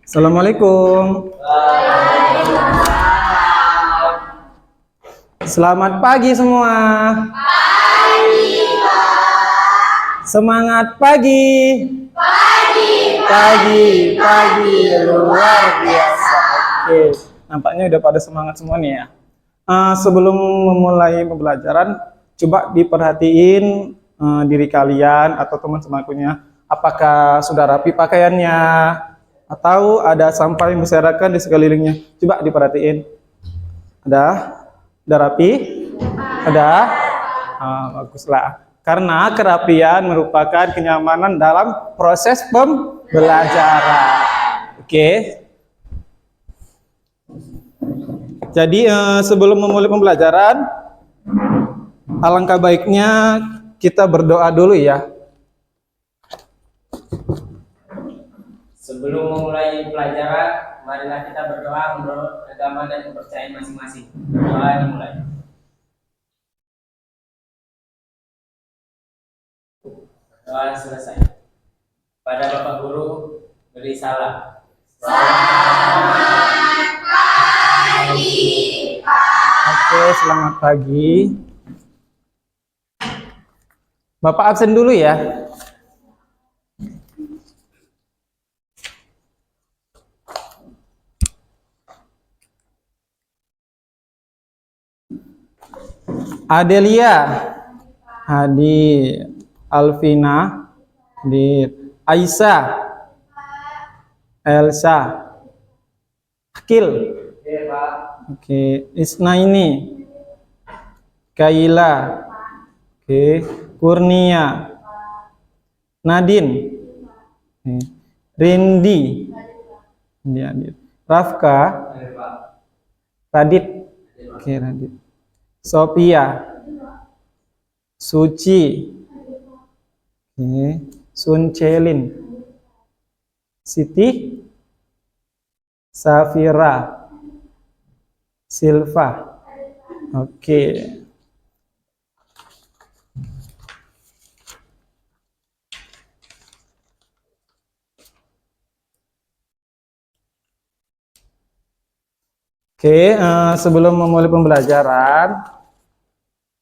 Assalamualaikum. Selamat pagi semua. Semangat pagi. Pagi luar biasa. Oke, nampaknya udah pada semangat semua nih ya. Sebelum memulai pembelajaran, coba diperhatiin diri kalian atau teman-temankunya. Apakah sudah rapi pakaiannya? Atau ada sampah yang berserakan di sekelilingnya? Coba diperhatiin. Ada? Udah rapi? Ada? Baguslah. Karena kerapian merupakan kenyamanan dalam proses pembelajaran. Oke. Jadi sebelum memulai pembelajaran, alangkah baiknya kita berdoa dulu ya. Sebelum memulai pelajaran, marilah kita berdoa menurut agama dan kepercayaan masing-masing. Doa dimulai. Doa selesai. Pada Bapak Guru, beri salam. Selamat pagi, Pak. Oke, selamat pagi. Bapak absen dulu ya. Adelia, hadir. Alvina, hadir. Aisyah, Elsa, Akil, oke. Isnaini, Kaila, oke. Kurnia, Nadine, oke. Rindi, hadir. Rafka, Radit, oke. Radit. Sophia, Suci, oke. Suncelin, Siti, Safira, Silva, oke. Oke, sebelum memulai pembelajaran,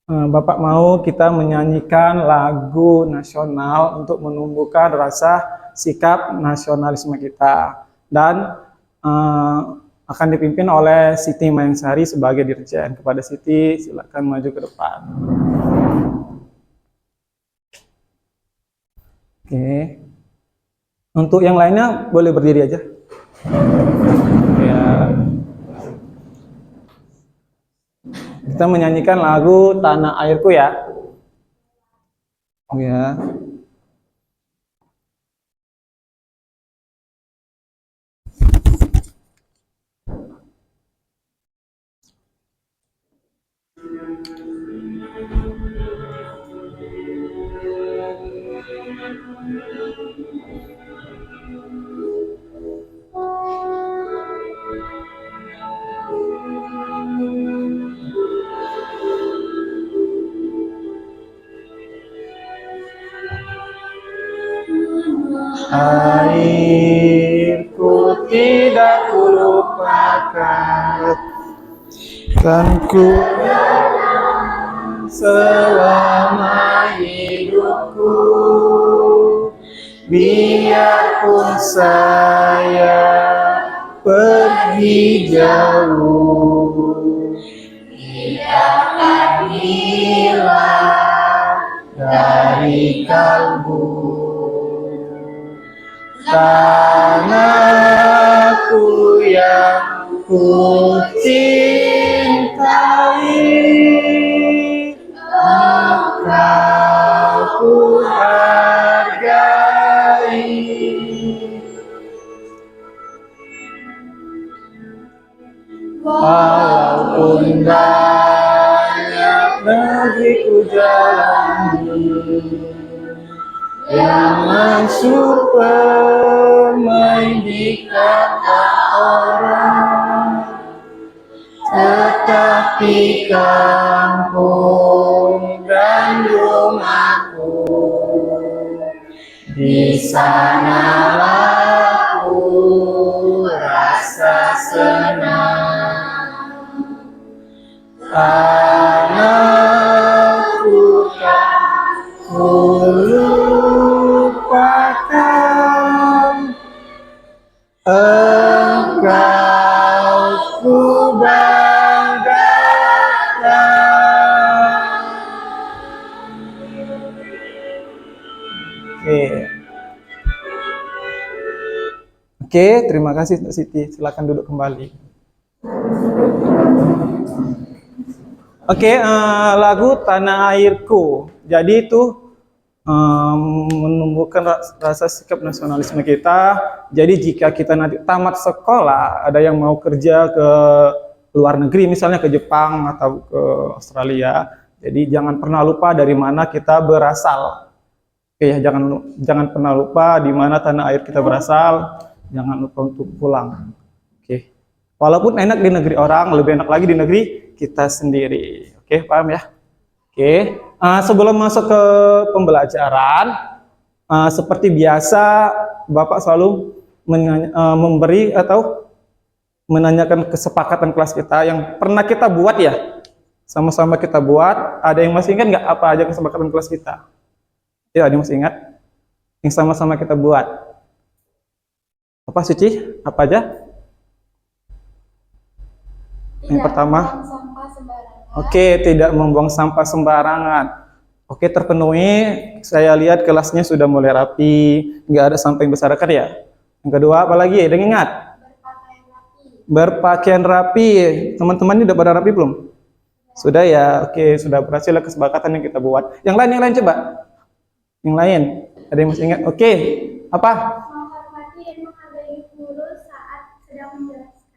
Bapak mau kita menyanyikan lagu nasional untuk menumbuhkan rasa sikap nasionalisme kita, dan akan dipimpin oleh Siti Mayangsari sebagai dirjen. Kepada Siti, silakan maju ke depan. Oke, untuk yang lainnya boleh berdiri aja. Ya. Kita menyanyikan lagu Tanah Airku ya. Ya. Airku tidak kulupakan, kan ku selama hidupku, biarpun saya pergi jauh, tidak hilang dari kalbu. Tanahku yang ku cintai, maka ku hargai. Walaupun banyak negeri ku jalani, yang masuk permain di kata orang, tetapi kampung dan rumahku, di sanalah ku anakku kan kulupakan, engkau ku banggakan. Oke, terima kasih Mbak Siti. Silakan duduk kembali. Oke, lagu Tanah Airku. Jadi itu menumbuhkan rasa sikap nasionalisme kita. Jadi jika kita nanti tamat sekolah, ada yang mau kerja ke luar negeri, misalnya ke Jepang atau ke Australia, jadi jangan pernah lupa dari mana kita berasal. Oke ya, jangan pernah lupa di mana tanah air kita berasal. Jangan lupa untuk pulang. Oke. Walaupun enak di negeri orang, lebih enak lagi di negeri kita sendiri. Oke, paham ya? Oke. Sebelum masuk ke pembelajaran, seperti biasa, Bapak selalu memberi atau menanyakan kesepakatan kelas kita yang pernah kita buat ya. Sama-sama kita buat. Ada yang masih ingat nggak apa aja kesepakatan kelas kita? Ya, ada yang masih ingat? Yang sama-sama kita buat. Apa Suci? Apa aja? Yang pertama, oke, tidak membuang sampah sembarangan. Oke, terpenuhi. Saya lihat kelasnya sudah mulai rapi, nggak ada sampah yang berserakan ya. Yang kedua, apa lagi? Ada yang ingat? Berpakaian rapi. Teman-teman ini udah pada rapi belum? Sudah ya. Oke, sudah berhasil kesepakatan yang kita buat. Yang lain coba. Yang lain, ada yang masih ingat? Oke, apa?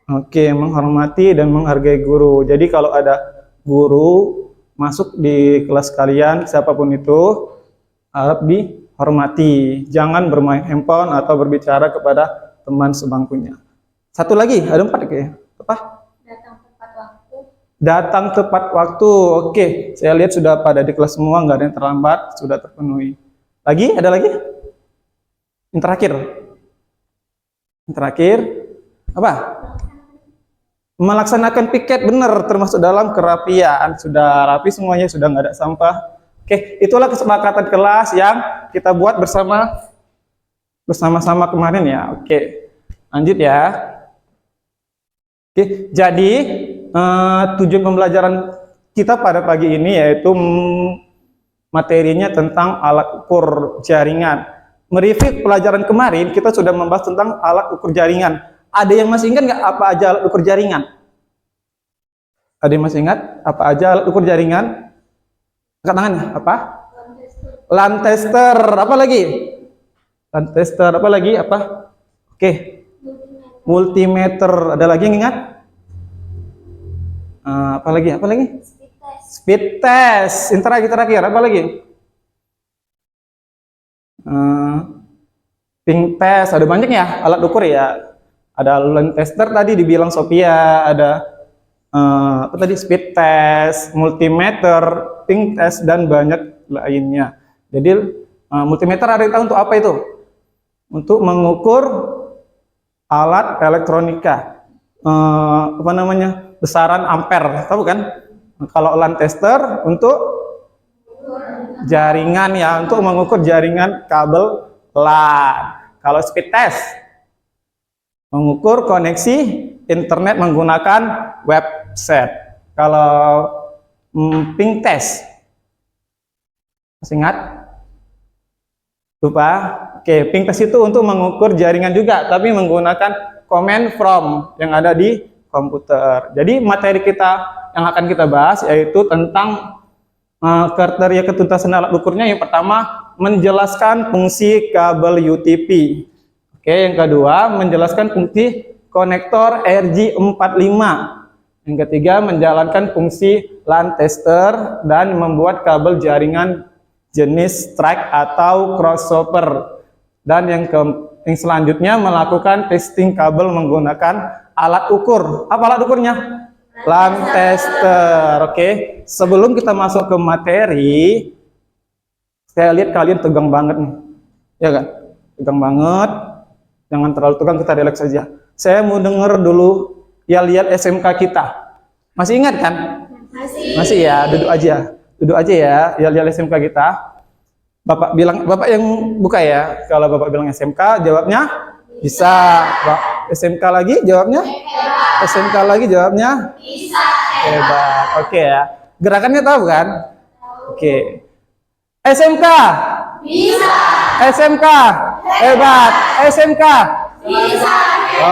Oke, menghormati dan menghargai guru. Jadi kalau ada guru masuk di kelas kalian, siapapun itu, harap dihormati. Jangan bermain handphone atau berbicara kepada teman sebangkunya. Satu lagi, ada 4 kayaknya. Apa? Datang tepat waktu. Datang tepat waktu. Oke, saya lihat sudah pada di kelas semua, nggak ada yang terlambat, sudah terpenuhi. Lagi? Ada lagi? Yang terakhir. Yang terakhir, apa? Melaksanakan piket, benar, termasuk dalam kerapian. Sudah rapi semuanya, sudah nggak ada sampah. Oke, itulah kesepakatan kelas yang kita buat bersama-sama kemarin ya. Oke, lanjut ya. Oke, jadi tujuan pembelajaran kita pada pagi ini yaitu materinya tentang alat ukur jaringan. Mereview pelajaran kemarin, kita sudah membahas tentang alat ukur jaringan. Ada yang masih ingat nggak apa aja alat ukur jaringan? Ada yang masih ingat apa aja alat ukur jaringan? Angkat tangannya. Apa? LAN tester. Apa lagi? LAN tester. Apa lagi? Apa? Oke. Multimeter. Ada lagi yang ingat? Apa lagi? Apa lagi? Speed test. Terakhir. Apa lagi? Ping test. Ada banyak ya alat ukur ya. Ada LAN tester tadi dibilang Sophia, ada apa tadi, speed test, multimeter, ping test, dan banyak lainnya. Jadi multimeter ada yang tahu untuk apa itu? Untuk mengukur alat elektronika, apa namanya, besaran ampere, tahu kan? Kalau LAN tester untuk jaringan ya, untuk mengukur jaringan kabel LAN. Kalau speed test mengukur koneksi internet menggunakan website. Kalau ping test, masih ingat? Lupa? Oke, ping test itu untuk mengukur jaringan juga, tapi menggunakan command from yang ada di komputer. Jadi materi kita yang akan kita bahas yaitu tentang kriteria ketuntasan alat ukurnya. Yang pertama, menjelaskan fungsi kabel UTP. Oke, yang kedua, menjelaskan fungsi konektor RJ45. Yang ketiga, menjalankan fungsi LAN tester dan membuat kabel jaringan jenis track atau crossover. Dan yang selanjutnya, melakukan testing kabel menggunakan alat ukur. Apa alat ukurnya? LAN tester. Oke, sebelum kita masuk ke materi, saya lihat kalian tegang banget nih. Ya kan? Tegang banget. Jangan terlalu tegang, kita relax saja. Saya mau denger dulu, ya lihat SMK kita. Masih ingat kan? Masih ya, duduk aja. Duduk aja ya, lihat SMK kita. Bapak bilang, Bapak yang buka ya. Kalau Bapak bilang SMK, jawabnya bisa. SMK lagi jawabnya? SMK lagi jawabnya? Bisa. Hebat. Oke ya. Gerakannya tahu kan? Oke. SMK. Bisa. SMK. Hebat. SMK. Bisa.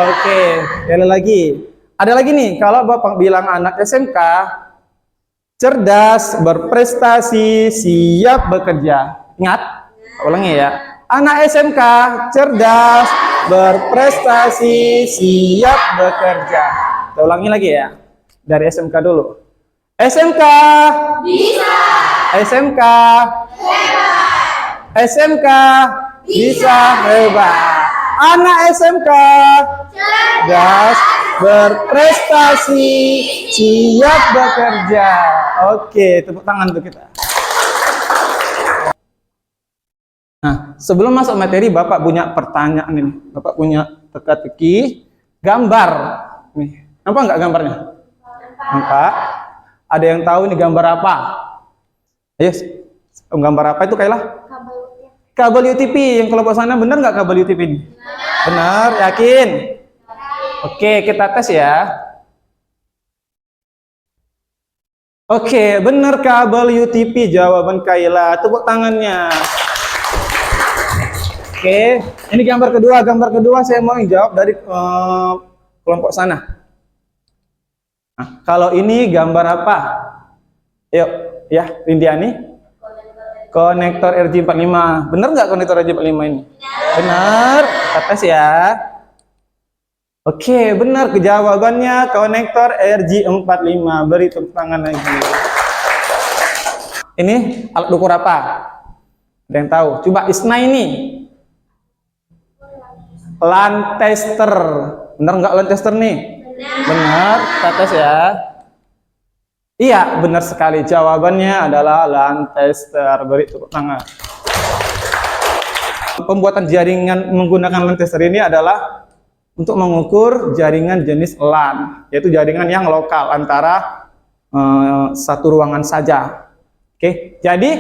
Oke. Sekali lagi. Ada lagi nih, kalau Bapak bilang anak SMK, cerdas, berprestasi, siap bekerja. Ingat? Ulangi ya. Anak SMK, cerdas, berprestasi, siap bekerja. Kita ulangi lagi ya. Dari SMK dulu. SMK. Bisa. SMK. Hebat. SMK. Bisa. Hebat. Anak SMK. Cerdas, berprestasi, siap bekerja. Oke, tepuk tangan untuk kita. Nah, sebelum masuk materi, Bapak punya pertanyaan ini. Bapak punya teka-teki gambar. Nih, nampak nggak gambarnya? Nampak? Ada yang tahu ini gambar apa? Ayo, gambar apa itu Kayla? Kabel UTP. Yang kelompok sana benar nggak kabel UTP ini? Benar, yakin? Oke, kita tes ya. Oke, benar kabel UTP jawaban Kayla. Tepuk tangannya. Oke, ini gambar kedua. Gambar kedua saya mau jawab dari kelompok sana. Nah, kalau ini gambar apa? Yuk, ya, Rindiani. Konektor RJ45. Benar nggak konektor RJ45 ini? Benar. Kita tes ya. Oke, benar jawabannya konektor RJ45. Beri tepuk tangan lagi. Ini alat ukur apa? Ada yang tahu? Coba Isna ini. LAN tester. Benar nggak LAN tester nih? Benar. Kita tes ya. Iya, benar sekali. Jawabannya adalah LAN tester. Beri tepuk tangan. Pembuatan jaringan menggunakan LAN tester ini adalah untuk mengukur jaringan jenis LAN, yaitu jaringan yang lokal antara satu ruangan saja. Oke, jadi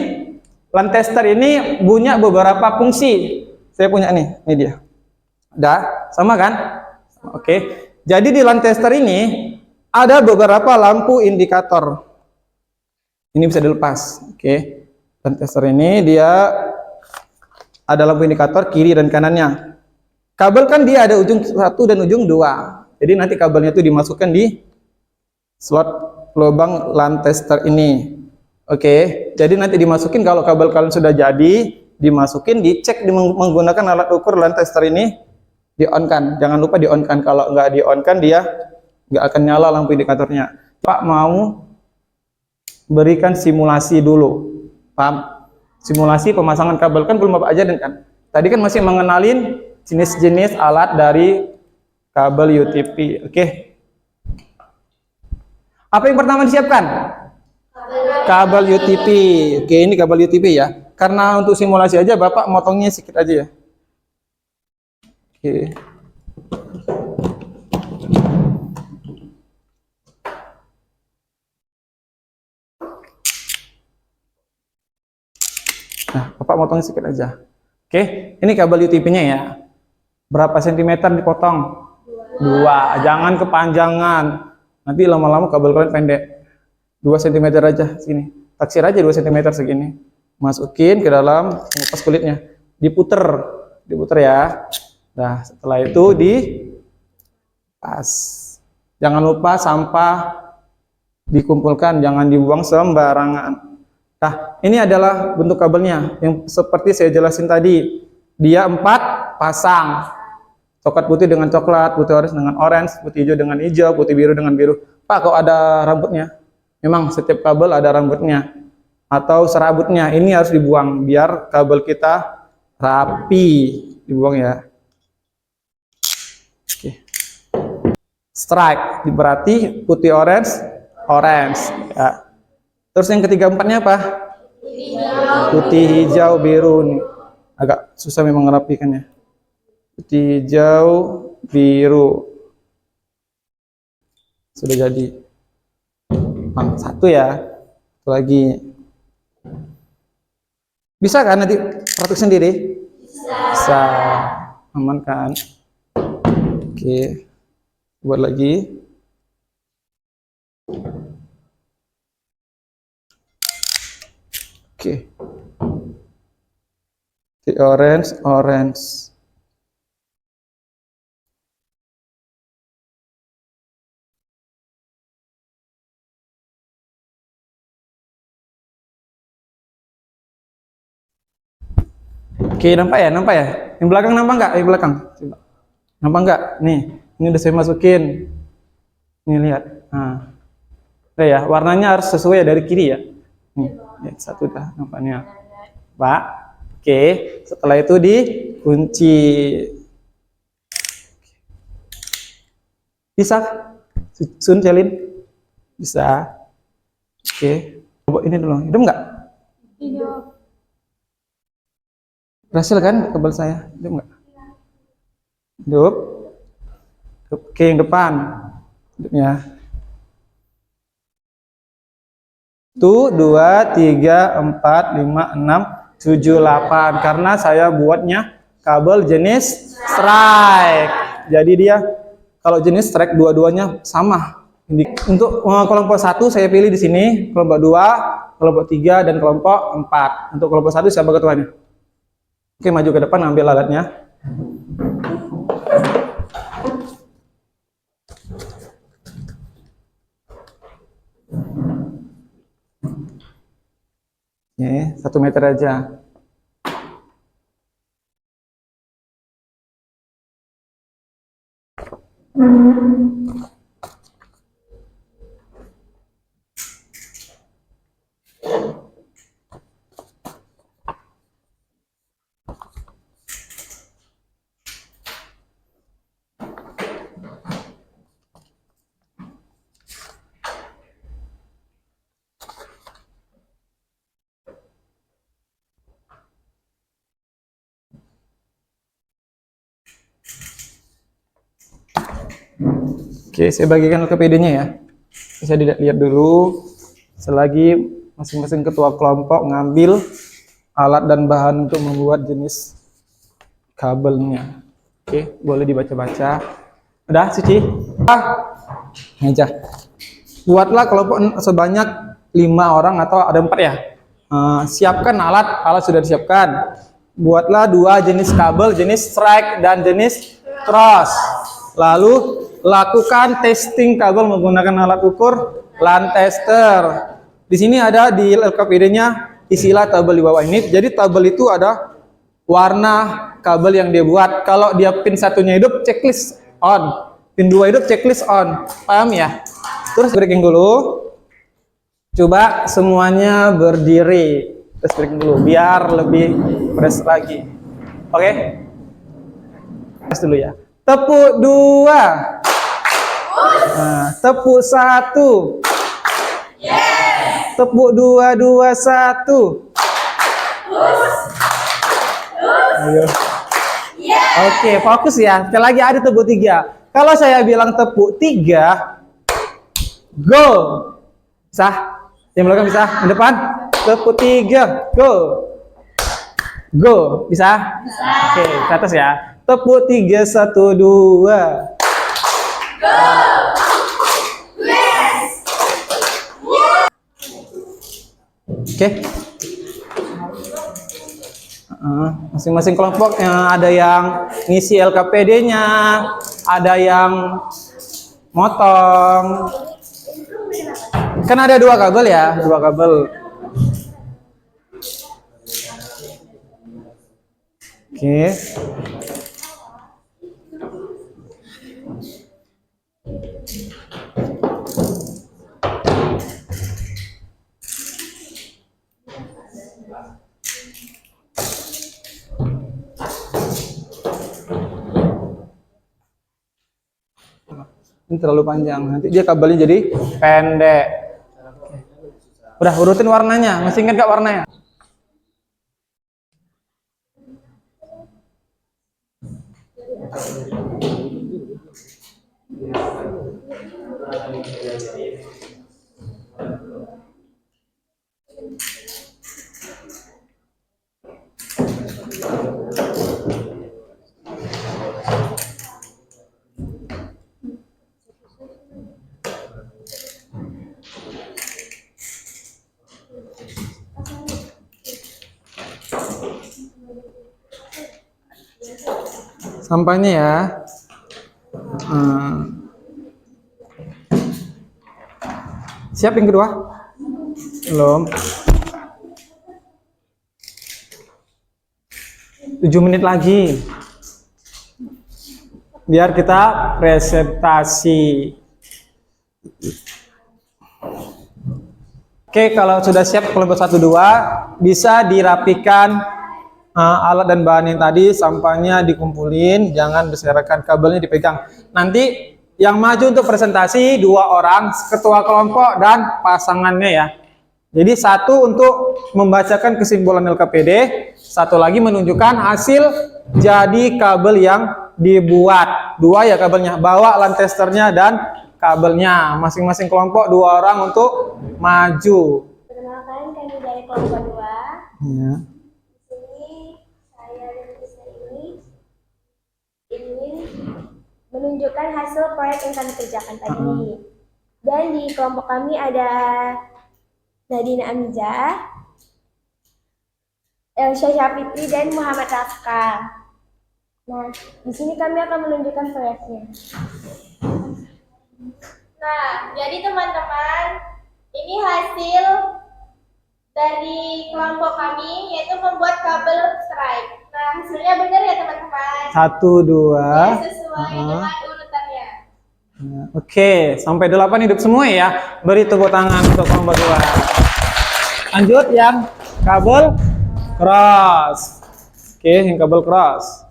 LAN tester ini punya beberapa fungsi. Saya punya nih, ini dia. Udah, sama kan? Oke, jadi di LAN tester ini ada beberapa lampu indikator. Ini bisa dilepas. Oke, LAN tester ini dia ada lampu indikator kiri dan kanannya. Kabel kan dia ada ujung 1 dan ujung 2. Jadi nanti kabelnya itu dimasukkan di slot lubang LAN tester ini. Oke, jadi nanti dimasukin kalau kabel kalian sudah jadi, dimasukin, dicek menggunakan alat ukur LAN tester ini, di-on-kan. Jangan lupa di-on-kan. Kalau nggak di-on-kan dia nggak akan nyala lampu indikatornya. Pak mau berikan simulasi dulu. Paham? Simulasi pemasangan kabel kan belum Bapak ajarin kan? Tadi kan masih mengenalin jenis-jenis alat dari kabel UTP. Oke. Apa yang pertama disiapkan? Kabel UTP. Oke, ini kabel UTP ya. Karena untuk simulasi aja Bapak motongnya sedikit aja ya. Oke. Nah, Bapak motongnya sedikit aja. Oke, ini kabel UTP-nya ya. Berapa sentimeter dipotong? 2. Jangan kepanjangan. Nanti lama-lama kabel kalian pendek. 2 cm aja segini. Taksir aja 2 cm segini. Masukin ke dalam, mengupas kulitnya. Diputer ya. Nah, setelah itu pas. Jangan lupa sampah dikumpulkan, jangan dibuang sembarangan. Nah, ini adalah bentuk kabelnya yang seperti saya jelasin tadi. Dia 4 pasang. Coklat putih dengan coklat, putih orange dengan orange, putih hijau dengan hijau, putih biru dengan biru. Pak, kok ada rambutnya? Memang setiap kabel ada rambutnya atau serabutnya. Ini harus dibuang biar kabel kita rapi. Dibuang ya. Oke. Strike berarti putih orange ya. Terus yang ketiga empatnya apa? Putih hijau biru nih. Agak susah memang merapikannya. Putih hijau biru. Sudah jadi. gampang. Satu ya. Satu lagi. Bisa kan nanti praktik sendiri? Bisa. Aman kan? Oke. Buat lagi. Oke. The orange. Oke, nampak ya? Nampak ya? Yang belakang nampak nggak? Yang belakang. Coba. Nampak nggak? Nih, ini udah saya masukin. Nih lihat. Nah, udah ya. Warnanya harus sesuai ya dari kiri ya. Nih, lihat satu dah nampaknya. Pak. Oke, setelah itu dikunci. Bisa? Sun, Celin? Bisa. Oke. Coba ini dulu. Hidup nggak? Hidup. Berhasil kan kabel saya? Hidup nggak? Hidup. Oke, yang depan. Hidupnya. 1, 2, 3, 4, 5, 6, 7, 8. Karena saya buatnya kabel jenis strike. Jadi dia kalau jenis strike dua-duanya sama. Untuk kelompok 1 saya pilih di sini, kelompok 2, kelompok 3 dan kelompok 4. Untuk kelompok 1 siapa ketuanya? Oke, maju ke depan ambil alatnya. Oke, 1 meter aja. Oke, saya bagikan LKPD-nya ya. Bisa dilihat dulu. Selagi masing-masing ketua kelompok ngambil alat dan bahan untuk membuat jenis kabelnya. Oke, boleh dibaca-baca. Udah, Suci? Ini aja. Buatlah kelompok sebanyak 5 orang atau ada 4 ya. Siapkan alat sudah disiapkan. Buatlah 2 jenis kabel, jenis strike dan jenis cross. Lalu lakukan testing kabel menggunakan alat ukur LAN tester. Di sini ada di LKPD-nya isilah tabel di bawah ini. Jadi tabel itu ada warna kabel yang dia buat. Kalau dia pin satunya hidup, checklist on. Pin 2 hidup, checklist on. Paham ya? Terus breaking dulu. Coba semuanya berdiri. Terus breaking dulu biar lebih fresh lagi. Oke? Tes dulu ya. Tepuk 2. Nah, tepuk 1. Tepuk 2, 2, 1. Ayo. Oke, fokus ya. Sekali lagi ada tepuk 3. Kalau saya bilang tepuk 3, go. Bisa? Yang belakang bisa? Yang depan? Tepuk 3, go. Go. Bisa? Oke, ke atas ya. Tepuk 3, 1, 2. Oke. Masing-masing kelompok ada yang ngisi LKPD-nya, ada yang motong. Kan ada 2 kabel ya, 2 kabel. Oke. Ini terlalu panjang, nanti dia kabelnya jadi pendek. Udah urutin warnanya, masih ingat gak warnanya? sampahnya ya. Siap yang kedua? Belum. 7 menit lagi. Biar kita presentasi. Oke, kalau sudah siap kelompok 1 2 bisa dirapikan alat dan bahan yang tadi, sampahnya dikumpulin, jangan berserakan, kabelnya dipegang. Nanti yang maju untuk presentasi 2 orang, ketua kelompok dan pasangannya ya. Jadi 1 untuk membacakan kesimpulan LKPD, 1 lagi menunjukkan hasil jadi kabel yang dibuat. 2 ya kabelnya, bawa LAN testernya dan kabelnya. Masing-masing kelompok 2 orang untuk maju. Perkenalkan, kami dari kelompok 2. Ya. Di sini saya dan istri ini ingin menunjukkan hasil proyek yang kami kerjakan tadi. Dan di kelompok kami ada Nadine Amijah, Syasha Fitri, dan Muhammad Rafka. Nah, di sini kami akan menunjukkan proyeknya. Nah, jadi teman-teman, ini hasil dari kelompok kami, yaitu membuat kabel strike. Nah, hasilnya benar ya teman-teman? 1 2. Ya, sesuai dengan urutannya. Oke, sampai 8 hidup semua ya. Beri tepuk tangan untuk kelompok 2. Lanjut yang kabel cross. Oke, yang kabel cross.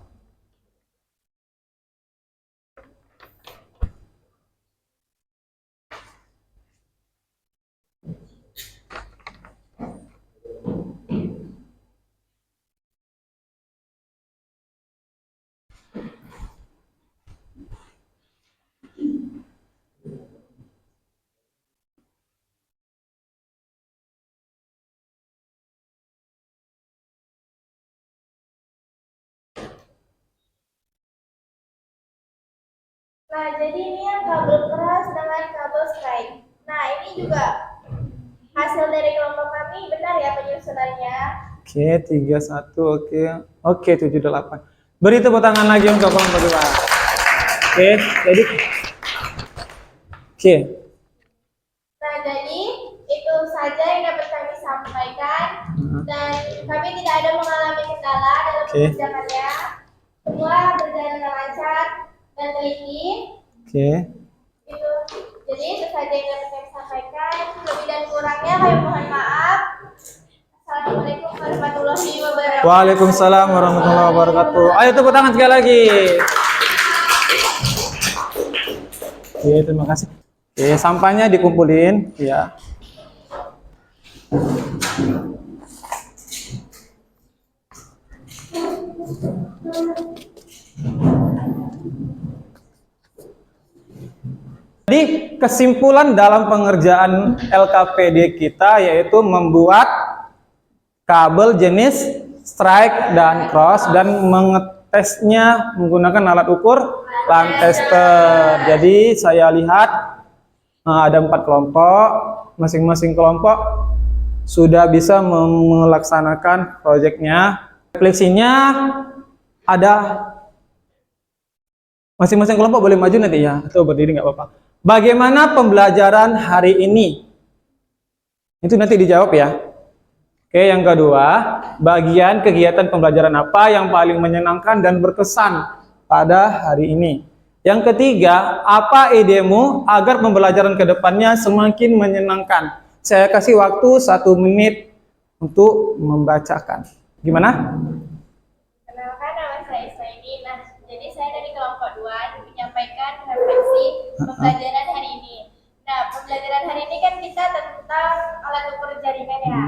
Nah, jadi ini yang kabel keras dengan kabel strike. Nah, ini juga hasil dari kelompok kami, benar ya penyusunannya? Oke, 3 1. Oke. Oke, 7 8. Beri tepuk tangan lagi untuk kelompok 2. Oke, jadi oke. Nah, jadi itu saja yang dapat kami sampaikan. Dan kami tidak ada mengalami kendala dalam mengerjakannya. Semua berjalan dengan lancar dan teliti. Oke. Itu. Jadi itu saja yang dapat kami sampaikan. Lebih dan kurangnya kami mohon maaf. Assalamualaikum warahmatullahi wabarakatuh. Waalaikumsalam warahmatullahi wabarakatuh. Ayo tepuk tangan sekali lagi. Oke, terima kasih. Oke, sampahnya dikumpulin ya. Jadi kesimpulan dalam pengerjaan LKPD kita yaitu membuat kabel jenis strike dan cross dan mengetesnya menggunakan alat ukur LAN tester. Jadi saya lihat ada 4 kelompok, masing-masing kelompok sudah bisa melaksanakan proyeknya. Refleksinya ada masing-masing kelompok boleh maju nanti ya atau berdiri nggak apa-apa. Bagaimana pembelajaran hari ini? Itu nanti dijawab ya. Oke, yang kedua, bagian kegiatan pembelajaran apa yang paling menyenangkan dan berkesan pada hari ini? Yang ketiga, apa idemu agar pembelajaran ke depannya semakin menyenangkan? Saya kasih waktu 1 menit untuk membacakan. Gimana? Kenalkan, nama saya Ismaili. Nah, jadi saya dari kelompok 2 menyampaikan refleksi pembelajaran hari ini. Nah, pembelajaran hari ini kan kita tentang alat ukur jaringan ya.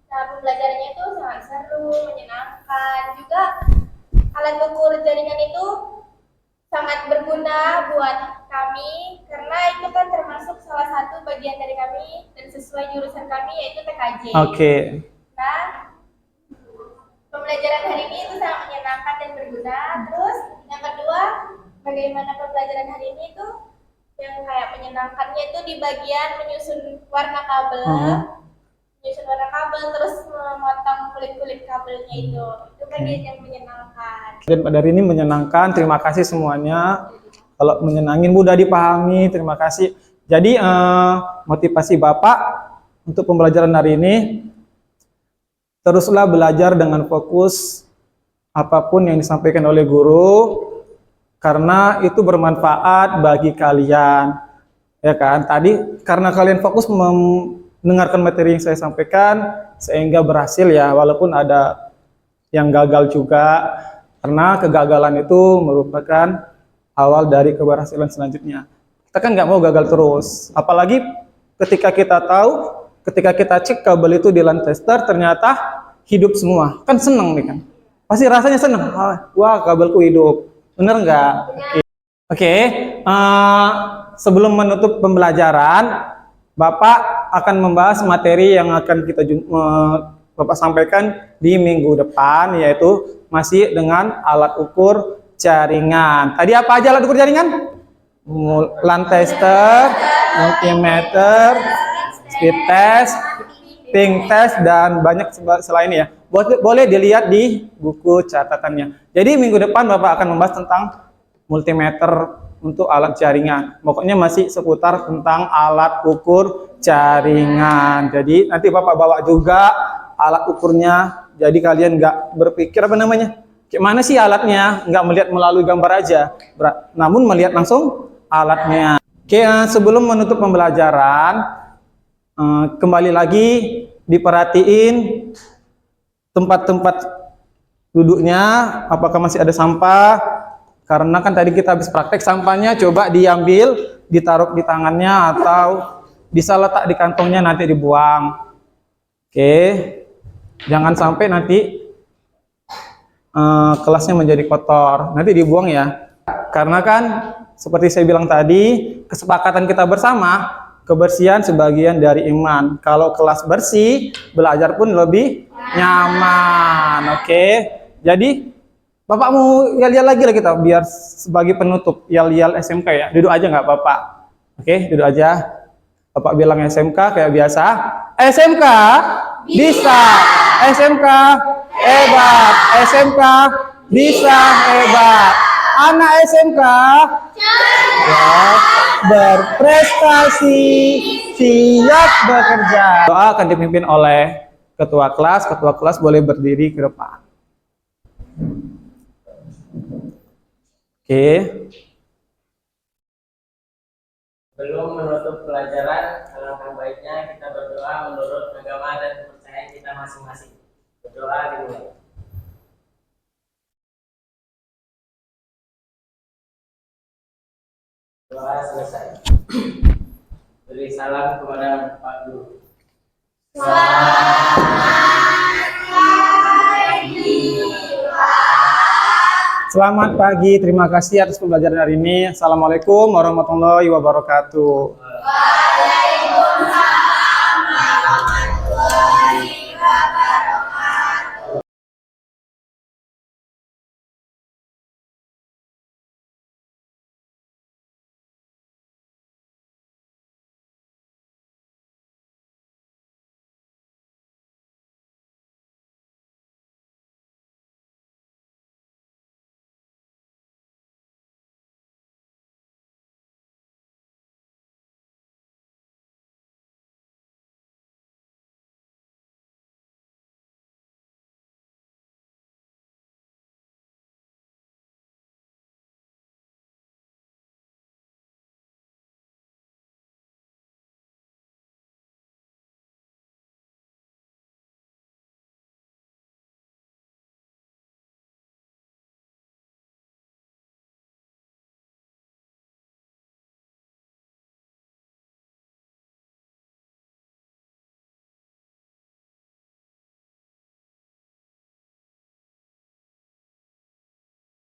Nah, pembelajarannya itu sangat seru, menyenangkan. Juga alat ukur jaringan itu sangat berguna buat kami karena itu kan termasuk salah satu bagian dari kami dan sesuai jurusan kami yaitu TKJ. Oke. Nah, pembelajaran hari ini itu sangat menyenangkan dan berguna. Terus yang kedua, bagaimana pembelajaran hari ini itu yang kayak menyenangkannya itu di bagian menyusun warna kabel, menyusun warna kabel terus memotong kulit-kulit kabelnya itu kegiatan yang menyenangkan. Dan pada hari ini menyenangkan, terima kasih semuanya. Kalau menyenangin mudah dipahami, terima kasih. Jadi motivasi Bapak untuk pembelajaran hari ini, teruslah belajar dengan fokus apapun yang disampaikan oleh guru, karena itu bermanfaat bagi kalian. Ya kan? Tadi karena kalian fokus mendengarkan materi yang saya sampaikan, sehingga berhasil ya, walaupun ada yang gagal juga, karena kegagalan itu merupakan awal dari keberhasilan selanjutnya. Kita kan nggak mau gagal terus, apalagi ketika kita tahu, ketika kita cek kabel itu di LAN tester, ternyata hidup semua, kan seneng nih kan, pasti rasanya seneng, wah kabelku hidup, bener nggak? Oke. Sebelum menutup pembelajaran, Bapak akan membahas materi yang akan kita Bapak sampaikan di minggu depan, yaitu masih dengan alat ukur jaringan. Tadi apa aja alat ukur jaringan? LAN tester, multimeter, speed test, ping test, dan banyak selain ya. Boleh dilihat di buku catatannya. Jadi minggu depan Bapak akan membahas tentang multimeter untuk alat jaringan. Pokoknya masih seputar tentang alat ukur jaringan. Jadi nanti Bapak bawa juga alat ukurnya. Jadi kalian nggak berpikir apa namanya, gimana sih alatnya, nggak melihat melalui gambar aja, namun melihat langsung alatnya. Oke, sebelum menutup pembelajaran, kembali lagi diperhatiin tempat-tempat duduknya, apakah masih ada sampah. Karena kan tadi kita habis praktek, sampahnya coba diambil, ditaruh di tangannya, atau bisa letak di kantongnya, nanti dibuang. Oke, jangan sampai nanti kelasnya menjadi kotor, nanti dibuang ya. Karena kan seperti saya bilang tadi, kesepakatan kita bersama, kebersihan sebagian dari iman. Kalau kelas bersih, belajar pun lebih nyaman. Oke, jadi Bapak mau yel-yel lagi lah kita, biar sebagai penutup, yel-yel SMK ya. Duduk aja nggak Bapak? Oke, duduk aja. Bapak bilang SMK kayak biasa. SMK bisa, SMK hebat, SMK bisa hebat. Anak SMK ya, berprestasi, siap bekerja. Doa akan dipimpin oleh ketua kelas boleh berdiri ke depan. Oke. Belum menutup pelajaran, alangkah baiknya kita berdoa menurut agama dan kepercayaan kita masing-masing. Berdoa dimulai. Doa selesai. Beri salam kepada Pak Guru. Selamat pagi, terima kasih atas pembelajaran hari ini. Assalamualaikum warahmatullahi wabarakatuh.